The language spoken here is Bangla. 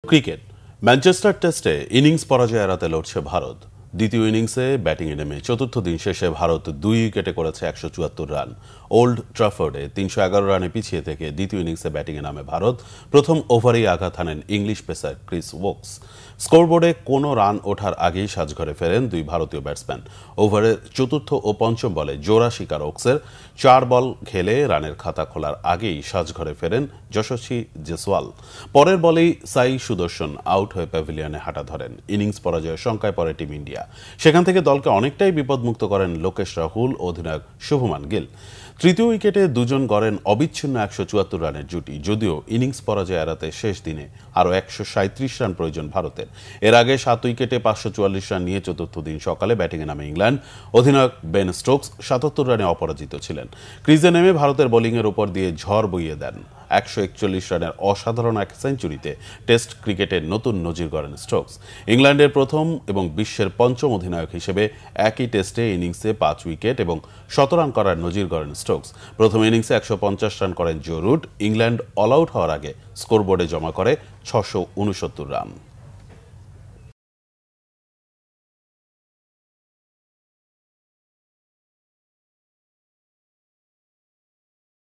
ক্রিকেট ম্যানচেস্টার টেস্টে ইনিংস পরাজয় এড়াতে লড়ছে ভারত। দ্বিতীয় ইনিংসে ব্যাটিংয়ে নেমে চতুর্থ দিন শেষে ভারত 2 উইকেটে করেছে 174 রান। ওল্ড ট্রাফোর্ডে 311 রানে পিছিয়ে থেকে দ্বিতীয় ইনিংসে ব্যাটিংয়ে নামে ভারত। প্রথম ওভারেই আঘাত হানেন ইংলিশ পেসার ক্রিস ওকস। স্কোরবোর্ডে কোনো রান ওঠার আগেই সাজঘরে ফেরেন দুই ভারতীয় ব্যাটসম্যান। ওভারের চতুর্থ ও পঞ্চম বলে জোড়া শিকার ওকসের 4 বল খেলে রানের খাতা খোলার আগেই সাজঘরে ফেরেন যশস্বী জয়সওয়াল। পরের বলেই সাই সুদর্শন আউট হয়ে প্যাভিলিয়নে হাঁটা ধরেন। ইনিংস পরাজয়ের শঙ্কায় পড়ে টিম ইন্ডিয়া। সেখান থেকে দলকে অনেকটাই বিপদমুক্ত করেন লোকেশ রাহুল ও অধিনায়ক শুভমান গিল। তৃতীয় উইকেটে দুজন গড়েন অবিচ্ছিন্ন 174 রানের জুটি। যদিও ইনিংস পরাজয় এড়াতে শেষ দিনে আরও 137 রান প্রয়োজন ভারতের। এর আগে 7 উইকেটে 544 রান নিয়ে চতুর্থ দিন সকালে ব্যাটিংয়ে নামে ইংল্যান্ড। অধিনায়ক বেন স্টোকস 77 রানে অপরাজিত ছিলেন। ক্রিজে নেমে ভারতের বোলিংয়ের উপর দিয়ে ঝড় বইয়ে দেন। 141 রানের অসাধারণ এক সেঞ্চুরিতে টেস্ট ক্রিকেটের নতুন নজির গড়েন স্টোকস। ইংল্যান্ডের প্রথম এবং বিশ্বের পঞ্চম অধিনায়ক হিসেবে একই টেস্টে ইনিংসে 5 উইকেট এবং 100 রান করার নজির গড়েন স্টোকস। প্রথম ইনিংসে 150 রান করেন Joe Root. England all out হওয়ার আগে স্কোরবোর্ডে জমা করে 669 রান।